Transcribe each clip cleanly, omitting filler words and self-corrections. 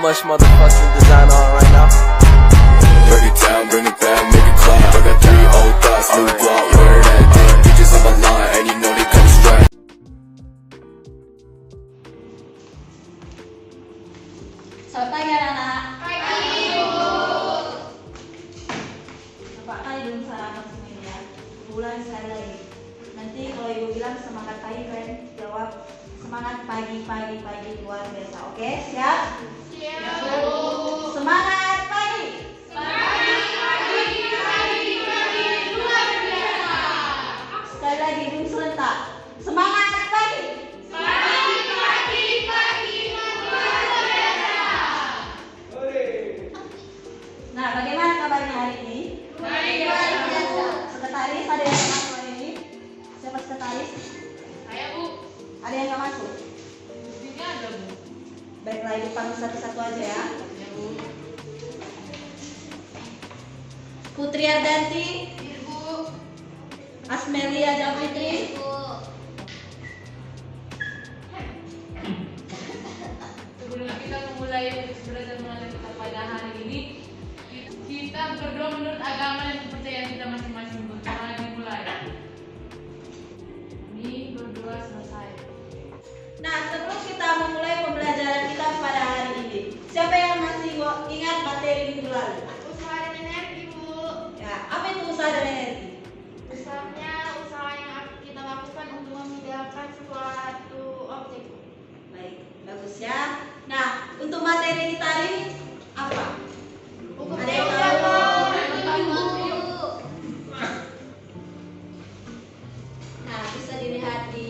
much motherfucking design on right now. Break it down, bring it back, make it clap. I got 3 old thoughts, new block, where that thing. Bitches on my line, and you know they come straight. Selamat pagi anak-anak. Pagi, Ibu. Bapak kali belum sarapan semuanya ya. Bulan sekali lagi. Nanti kalau Ibu bilang semangat pagi, kalian jawab semangat pagi luar biasa. Oke, siap? Siap, Bu. Semangat pagi. Pagi luar biasa. Sekali lagi belum serentak. Semangat pagi. Pagi luar biasa. Nah, bagaimana kabarnya hari ini? Baik, luar biasa. Sekretaris ada yang nggak masuk hari ini? Siapa sekretaris? Saya, Bu. Ada yang nggak masuk? Mestinya ada, Bu. Baiklah, Ibu panggil satu-satu aja ya. Ya, Bu. Putri Ardanti, Ibu. Asmelia Japitri, Sebelum kita memulai belajar mengajar kita pada hari ini, kita berdoa menurut agama dan kepercayaan kita masing-masing. Mari dimulai. Ini berdoa selesai. Nah, sebelum kita memulai pembelajaran kita pada hari ini, siapa yang masih ingat materi minggu lalu? Usaha dan energi, Bu. Ya, apa itu usaha dan energi? Usahanya usaha yang kita lakukan untuk memindahkan suatu objek. Baik, bagus ya. Nah, untuk materi kita hari ini apa? Ada yang tahu? Nah, bisa dilihat di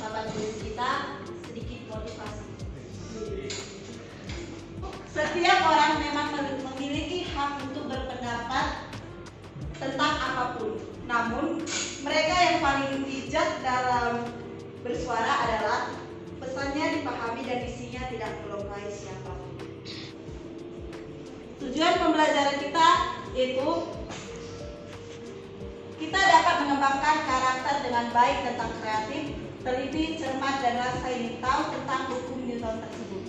papan tulis kita sedikit motivasi. Setiap orang memang memiliki hak untuk berpendapat tentang apapun. Namun, mereka yang paling bijak dalam bersuara adalah pesannya dipahami dan isinya tidak melukai siapapun. Tujuan pembelajaran kita itu kita dapat mengembangkan karakter dengan baik tentang kreatif, teliti, cermat, dan rasa ingin tahu tentang hukum Newton tersebut.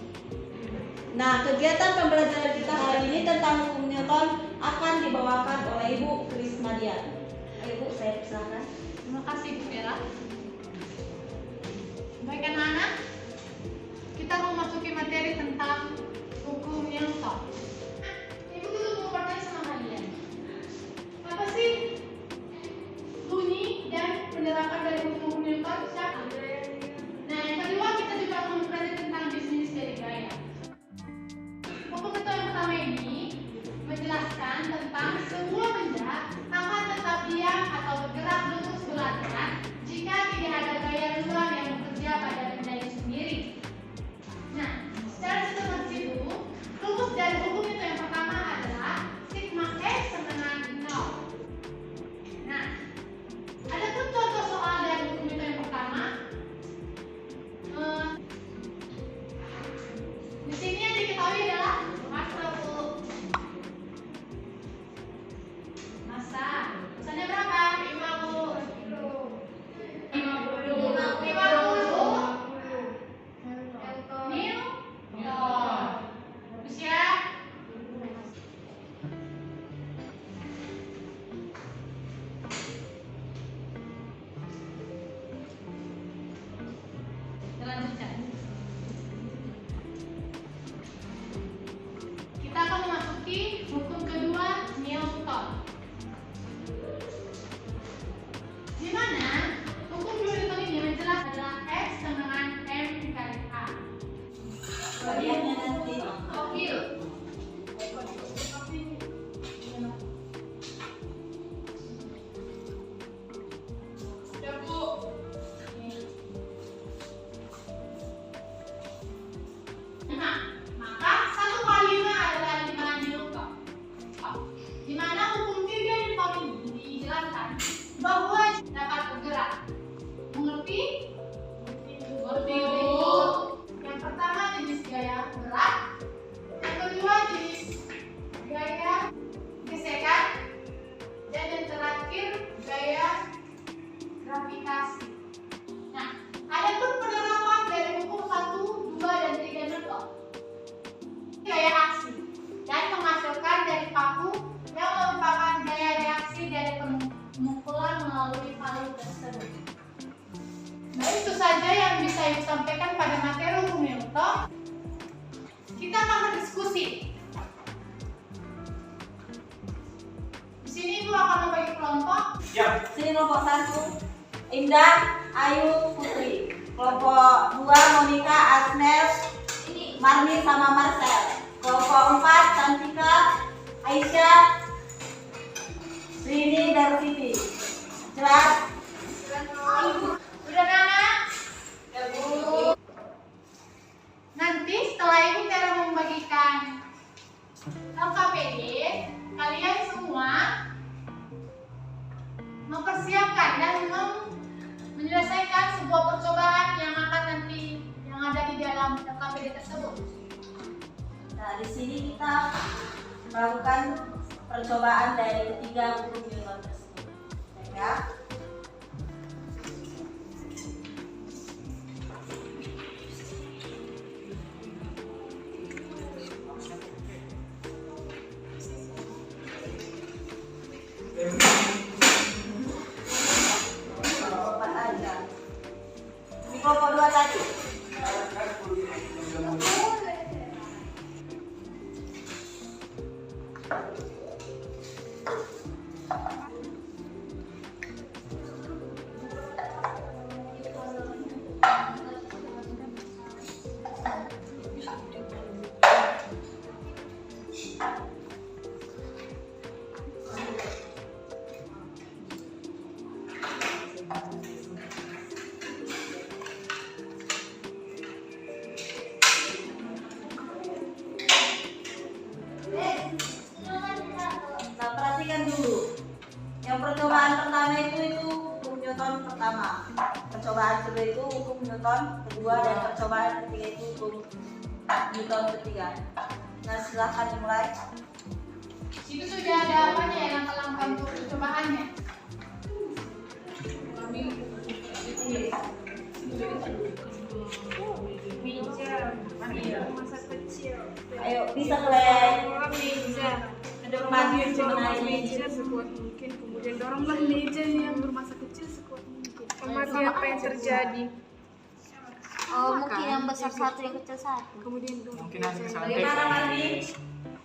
Nah, kegiatan pembelajaran kita hari ini tentang hukum Newton akan dibawakan oleh Ibu Krismadian. Ibu, saya persilakan. Terima kasih, Bu Vera. Baik anak-anak, kita mau masuki materi tentang hukum Newton. Ibu dulu mau bertanya sama kalian. Apa sih bunyi dan penerapan dari hukum Newton? Siapa? Nah, yang kedua kita juga akan mempelajari tentang bisnis dari gaya. Hukum Newton yang pertama ini menjelaskan tentang semua benda akan tetap diam atau bergerak lurus berlateran jika tidak ada gaya luar yang bekerja pada benda itu sendiri. Nah, secara sistematis itu, rumus dari hukum itu yang pertama adalah sigma X sama dengan 0. Nah, ada pun contoh soal dari hukum itu yang pertama. Di sini yang diketahui adalah massa, Bu. Massa. Massanya berapa? 5, Bu. 50. 50. Newton. Bagus ya. Kita lanjutkan. Kita akan memasuki hukum kedua Newton. Di mana hukum Newton ini menjelaskan adalah X sama dengan M kali A. Bagiannya nanti. Oke. Ya, Bu. Nah, maka 1 kali 5 adalah 5 Newton. diskusi. Di sini Ibu akan membagi kelompok. Sini kelompok 1 Indah, Ayu, Putri. Kelompok 2 Monica, Asnel, Marni sama Marcel. Kelompok 4 Cantika, Aisyah, Rini dan Siti. Jelas? Sudah anak? Ya Bu. Nanti setelah Ibu Tera membagikan LKPD, kalian semua mempersiapkan dan menyelesaikan sebuah percobaan yang akan nanti yang ada di dalam LKPD tersebut. Nah, di sini kita melakukan percobaan dari ketiga hukum Newton tersebut. Ya. Di kelompok 2 tadi. Nah, perhatikan dulu. Yang percobaan pertama itu hukum Newton pertama. Percobaan kedua itu hukum Newton kedua dan percobaan ketiga itu hukum Newton ketiga. Nah, silahkan dimulai. Itu sudah ada apanya ya langkah-langkah untuk percobaannya? Ayo, bisa kalian Dorong maju meja sebenarnya. sekuat mungkin, kemudian doronglah meja yang bermasa kecil sekuat mungkin. Amati apa yang terjadi. Oh, mungkin yang besar satu, yang kecil satu. Kemudian dorong Mungkin nanti meja. sampai Bagaimana Marni?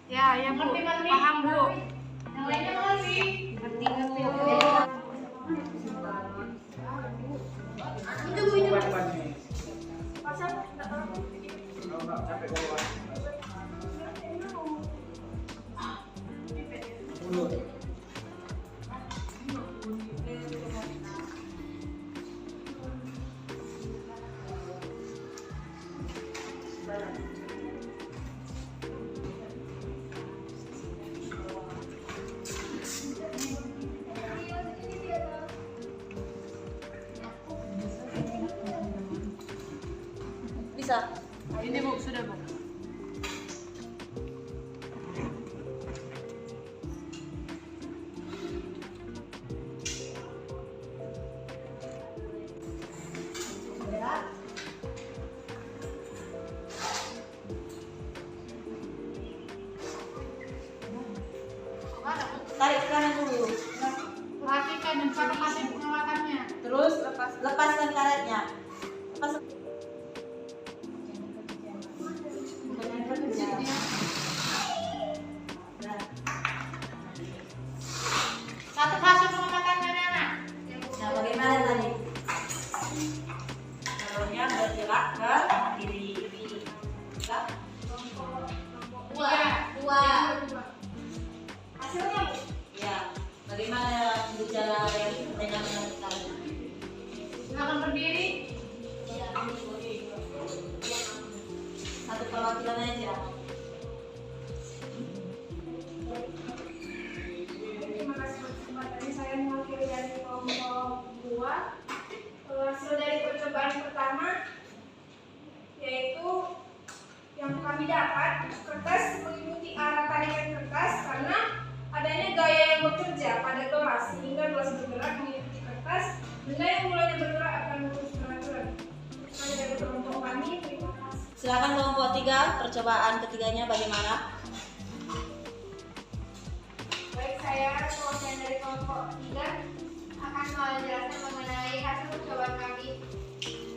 Ya, ya Bu, paham Bu. Yang lainnya mengerti? Bisa. Ini Bu, sudah Bu. Tarik ke kanan dulu. Perhatikan dan cara kasih pengawasannya. Terus lepaskan karetnya. Lepas. Satu hasil pengamatannya anak. Nah, bagaimana tadi? Caranya bergerak ke kiri. Enggak? Dua. Hasilnya Bu. Ya. Bagaimana gejala yang dengan tadi? Silakan berdiri. Satu perwakilan aja. Terima kasih atas kesempatannya. Saya mewakili dari kelompok 2. Hasil dari percobaan pertama yaitu yang kami dapat, kertas mengikuti arah tarikan kertas karena adanya gaya yang bekerja pada kelas sehingga kelas bergerak mengikuti kertas. Benda yang mulanya bergerak akan terus peraturan. Hanya dari kelompok kami. Terima kasih. Silakan kelompok 3, percobaan ketiganya bagaimana? Baik, saya perwakilan dari kelompok 3 akan menjelaskan mengenai hasil percobaan kami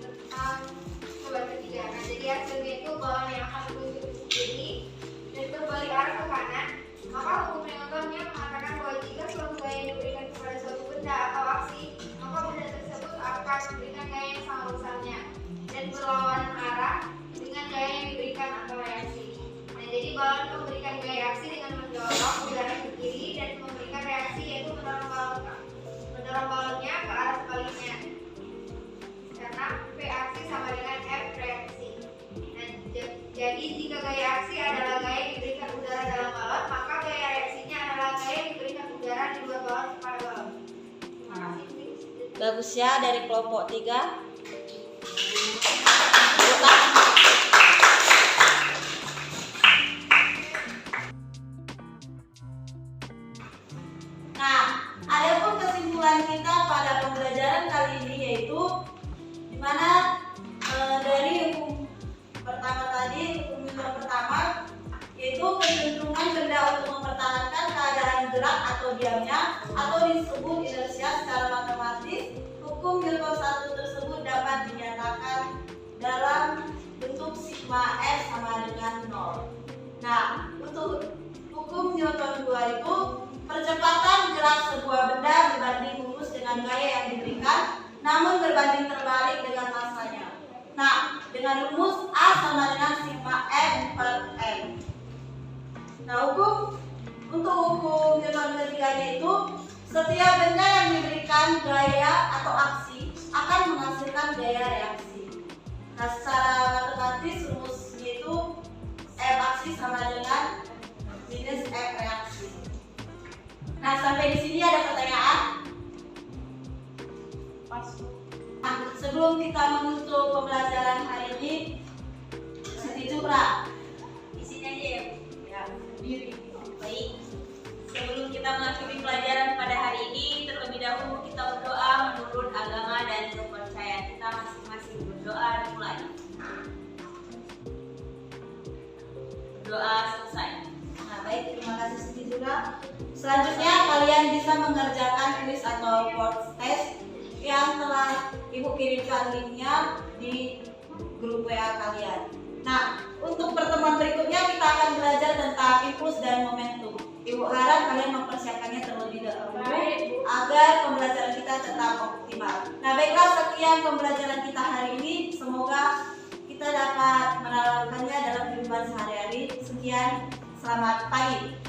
tentang percobaan ketiga. Nah, jadi hasilnya itu bahwa yang akan menunjuk ini dan balon memberikan gaya aksi dengan mendorong udara ke kiri dan memberikan reaksi yaitu mendorong balonnya ke arah sebaliknya. Karena P aksi sama dengan F reaksi. Nah, jadi jika gaya aksi adalah gaya yang diberikan udara dalam balon, maka gaya reaksinya adalah gaya yang diberikan udara di luar balon kepada balon. Terima kasih. Bagus ya dari kelompok 3. Nah, adapun kesimpulan kita pada pembelajaran kali ini yaitu dimana dari hukum pertama tadi, hukum Newton pertama yaitu kecenderungan benda untuk mempertahankan keadaan gerak atau diamnya atau disebut inersia secara matematis. Hukum Newton 1 tersebut dapat dinyatakan dalam bentuk sigma F sama dengan 0. Nah, untuk hukum Newton 2 itu percepatan gerak sebuah benda berbanding lurus dengan gaya yang diberikan, namun berbanding terbalik dengan masanya. Nah, dengan rumus A sama dengan sigma M per M. Nah, untuk hukum Newton ketiganya itu setiap benda yang diberikan gaya atau aksi akan menghasilkan gaya reaksi. Nah, secara matematis rumusnya itu F aksi sama dengan minus F reaksi. Nah, sampai di sini ada pertanyaan? Nah, sebelum kita menutup pembelajaran hari ini, setuju Pra? Di sini aja ya. Ya, berdiri. Baik. Sebelum kita mengakhiri pelajaran pada hari ini, terlebih dahulu kita berdoa menurut agama dan kepercayaan kita masing-masing. Berdoa dimulai. Berdoa selesai. Nah, baik, terima kasih Siti juga. Selanjutnya kalian bisa mengerjakan quiz atau post test yang telah Ibu kirimkan linknya di grup WA kalian. Nah, untuk pertemuan berikutnya kita akan belajar tentang impuls dan momentum. Ibu harap kalian mempersiapkannya terlebih dahulu agar pembelajaran kita tetap optimal. Nah, baiklah, sekian pembelajaran kita hari ini. Semoga kita dapat menerapkannya dalam kehidupan sehari-hari. Sekian, selamat pagi.